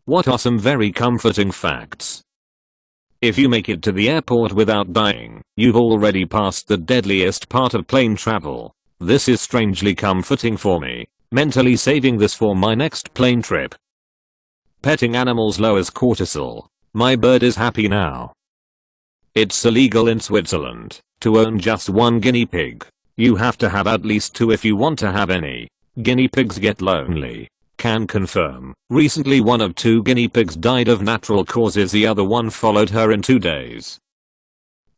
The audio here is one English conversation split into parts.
What are some very comforting facts? If you make it to the airport without dying, you've already passed the deadliest part of plane travel. This is strangely comforting for me, mentally saving this for my next plane trip. Petting animals lowers cortisol. My bird is happy now. It's illegal in Switzerland to own just one guinea pig. You have to have at least two if you want to have any. Guinea pigs get lonely. Can confirm. Recently one of 2 guinea pigs died of natural causes, the other one followed her in 2 days.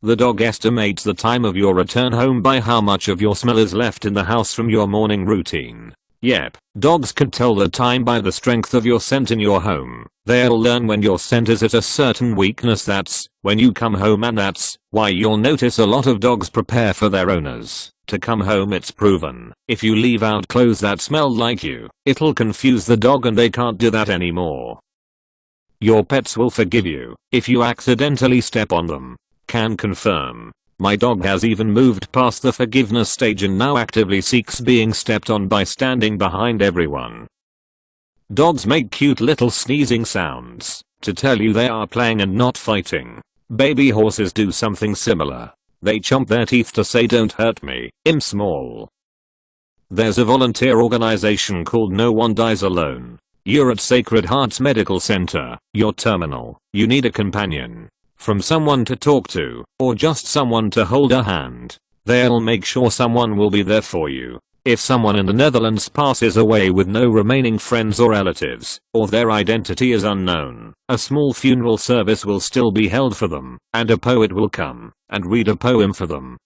The dog estimates the time of your return home by how much of your smell is left in the house from your morning routine. Yep, dogs can tell the time by the strength of your scent in your home. They'll learn when your scent is at a certain weakness. That's when you come home, and that's why you'll notice a lot of dogs prepare for their owners to come home. It's proven. If you leave out clothes that smell like you, it'll confuse the dog and they can't do that anymore. Your pets will forgive you if you accidentally step on them. Can confirm. My dog has even moved past the forgiveness stage and now actively seeks being stepped on by standing behind everyone. Dogs make cute little sneezing sounds to tell you they are playing and not fighting. Baby horses do something similar. They chomp their teeth to say "don't hurt me, I'm small." There's a volunteer organization called No One Dies Alone. You're at Sacred Hearts Medical Center. You're terminal. You need a companion. From someone to talk to, or just someone to hold a hand. They'll make sure someone will be there for you. If someone in the Netherlands passes away with no remaining friends or relatives, or their identity is unknown, a small funeral service will still be held for them, and a poet will come and read a poem for them.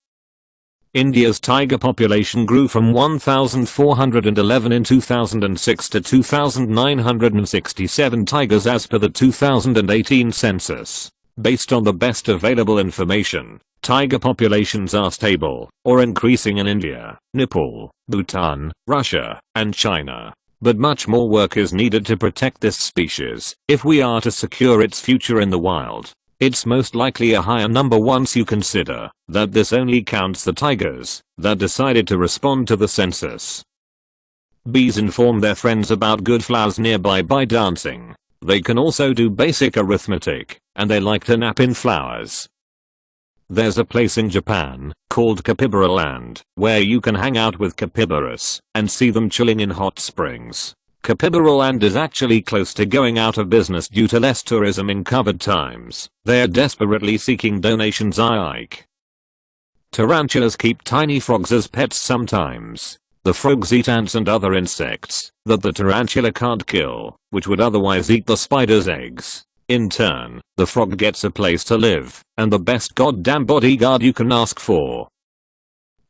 India's tiger population grew from 1,411 in 2006 to 2,967 tigers as per the 2018 census. Based on the best available information, tiger populations are stable or increasing in India, Nepal, Bhutan, Russia, and China. But much more work is needed to protect this species if we are to secure its future in the wild. It's most likely a higher number once you consider that this only counts the tigers that decided to respond to the census. Bees inform their friends about good flowers nearby by dancing. They can also do basic arithmetic, and they like to nap in flowers. There's a place in Japan called Capybara Land where you can hang out with capybaras and see them chilling in hot springs. Capybara Land is actually close to going out of business due to less tourism in COVID times. They're desperately seeking donations. Tarantulas keep tiny frogs as pets sometimes. The frogs eat ants and other insects that the tarantula can't kill, which would otherwise eat the spider's eggs. In turn, the frog gets a place to live and the best goddamn bodyguard you can ask for.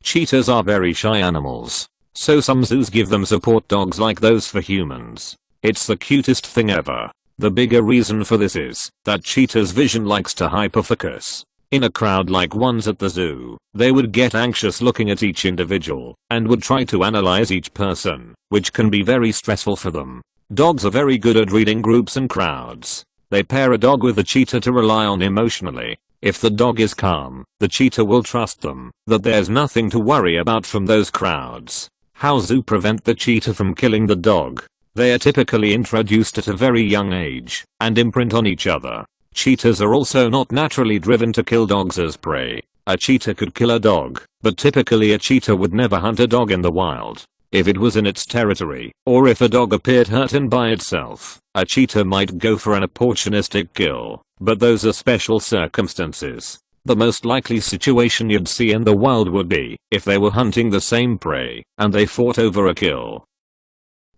Cheetahs are very shy animals, so some zoos give them support dogs like those for humans. It's the cutest thing ever. The bigger reason for this is that cheetahs' vision likes to hyperfocus. In a crowd like ones at the zoo, they would get anxious looking at each individual and would try to analyze each person, which can be very stressful for them. Dogs are very good at reading groups and crowds. They pair a dog with a cheetah to rely on emotionally. If the dog is calm, the cheetah will trust them that there's nothing to worry about from those crowds. How zoo prevent the cheetah from killing the dog? They are typically introduced at a very young age and imprint on each other. Cheetahs are also not naturally driven to kill dogs as prey. A cheetah could kill a dog, but typically a cheetah would never hunt a dog in the wild. If it was in its territory, or if a dog appeared hurt and by itself, a cheetah might go for an opportunistic kill, but those are special circumstances. The most likely situation you'd see in the wild would be if they were hunting the same prey, and they fought over a kill.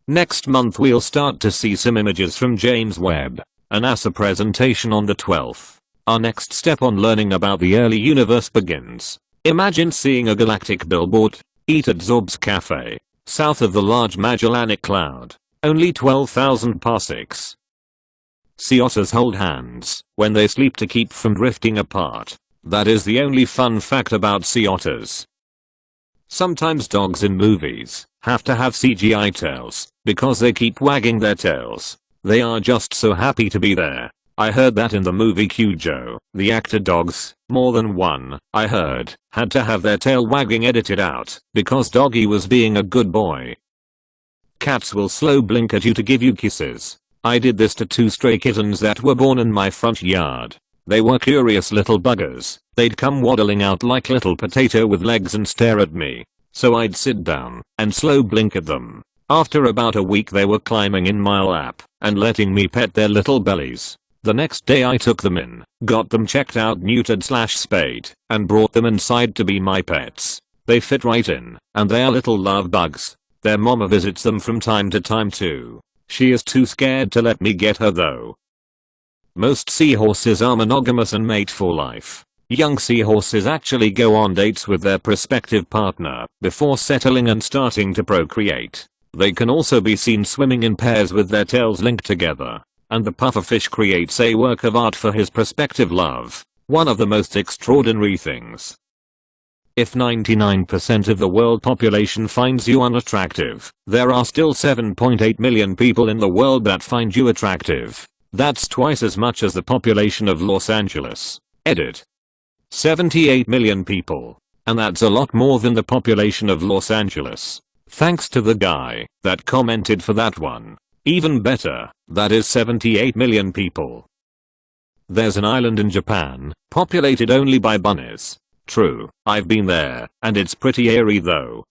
Next month we'll start to see some images from James Webb. A NASA presentation on the 12th. Our next step on learning about the early universe begins. Imagine seeing a galactic billboard. Eat at Zorb's Cafe, south of the Large Magellanic Cloud. Only 12,000 parsecs. Sea otters hold hands when they sleep to keep from drifting apart. That is the only fun fact about sea otters. Sometimes dogs in movies have to have CGI tails because they keep wagging their tails. They are just so happy to be there. I heard that in the movie Cujo, the actor dogs, more than one, I heard, had to have their tail wagging edited out because Doggy was being a good boy. Cats will slow blink at you to give you kisses. I did this to 2 stray kittens that were born in my front yard. They were curious little buggers. They'd come waddling out like little potato with legs and stare at me. So I'd sit down and slow blink at them. After about a week they were climbing in my lap and letting me pet their little bellies. The next day I took them in, got them checked out, neutered/spayed, and brought them inside to be my pets. They fit right in, and they are little love bugs. Their mama visits them from time to time too. She is too scared to let me get her though. Most seahorses are monogamous and mate for life. Young seahorses actually go on dates with their prospective partner before settling and starting to procreate. They can also be seen swimming in pairs with their tails linked together. And the pufferfish creates a work of art for his prospective love. One of the most extraordinary things. If 99% of the world population finds you unattractive, there are still 7.8 million people in the world that find you attractive. That's twice as much as the population of Los Angeles. Edit. 78 million people. And that's a lot more than the population of Los Angeles. Thanks to the guy that commented for that one. Even better, that is 78 million people. There's an island in Japan, populated only by bunnies. True, I've been there, and it's pretty eerie though.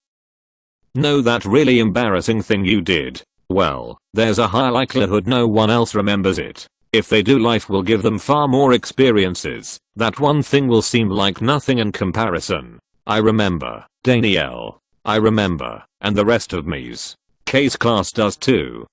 Know that really embarrassing thing you did? Well, there's a high likelihood no one else remembers it. If they do, life will give them far more experiences. That one thing will seem like nothing in comparison. I remember, Danielle. I remember, and the rest of me's case class does too.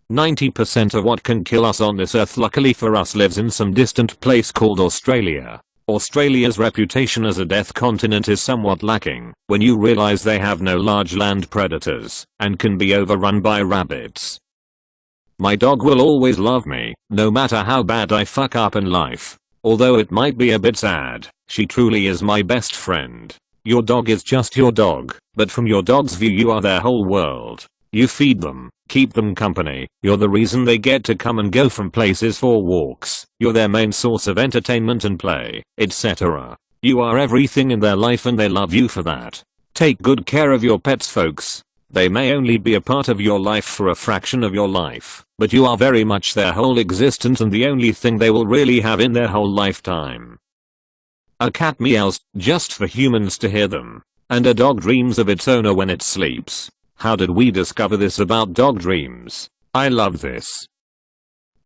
90% of what can kill us on this earth, luckily for us, lives in some distant place called Australia. Australia's reputation as a death continent is somewhat lacking when you realize they have no large land predators and can be overrun by rabbits. My dog will always love me, no matter how bad I fuck up in life. Although it might be a bit sad, she truly is my best friend. Your dog is just your dog, but from your dog's view you are their whole world. You feed them, keep them company, you're the reason they get to come and go from places for walks, you're their main source of entertainment and play, etc. You are everything in their life and they love you for that. Take good care of your pets, folks. They may only be a part of your life for a fraction of your life, but you are very much their whole existence and the only thing they will really have in their whole lifetime. A cat meows just for humans to hear them, and a dog dreams of its owner when it sleeps. How did we discover this about dog dreams? I love this.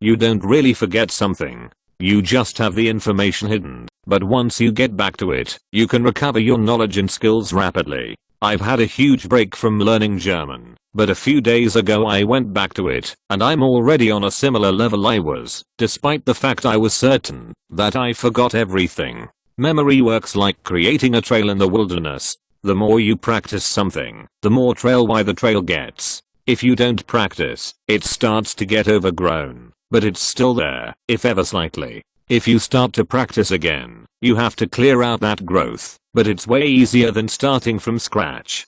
You don't really forget something. You just have the information hidden, but once you get back to it, you can recover your knowledge and skills rapidly. I've had a huge break from learning German, but a few days ago I went back to it, and I'm already on a similar level I was, despite the fact I was certain that I forgot everything. Memory works like creating a trail in the wilderness. The more you practice something, the more trail wide the trail gets. If you don't practice, it starts to get overgrown, but it's still there, if ever slightly. If you start to practice again, you have to clear out that growth, but it's way easier than starting from scratch.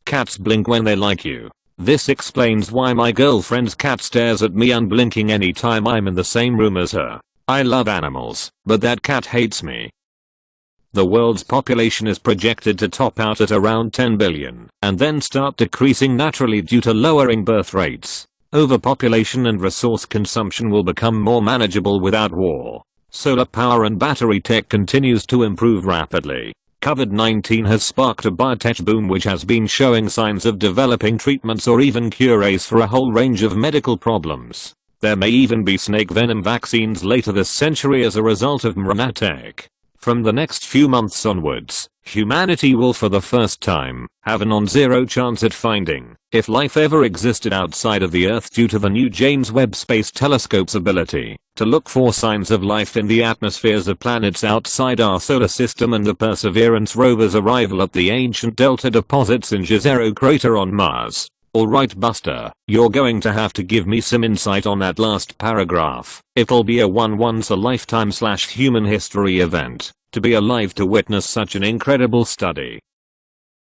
Cats blink when they like you. This explains why my girlfriend's cat stares at me unblinking anytime I'm in the same room as her. I love animals, but that cat hates me. The world's population is projected to top out at around 10 billion, and then start decreasing naturally due to lowering birth rates. Overpopulation and resource consumption will become more manageable without war. Solar power and battery tech continues to improve rapidly. COVID-19 has sparked a biotech boom which has been showing signs of developing treatments or even cures for a whole range of medical problems. There may even be snake venom vaccines later this century as a result of mRNA tech. From the next few months onwards, humanity will for the first time have a non-zero chance at finding if life ever existed outside of the Earth due to the new James Webb Space Telescope's ability to look for signs of life in the atmospheres of planets outside our solar system and the Perseverance rover's arrival at the ancient Delta deposits in Jezero crater on Mars. Alright Buster, you're going to have to give me some insight on that last paragraph. It'll be a once a lifetime / human history event to be alive to witness such an incredible study.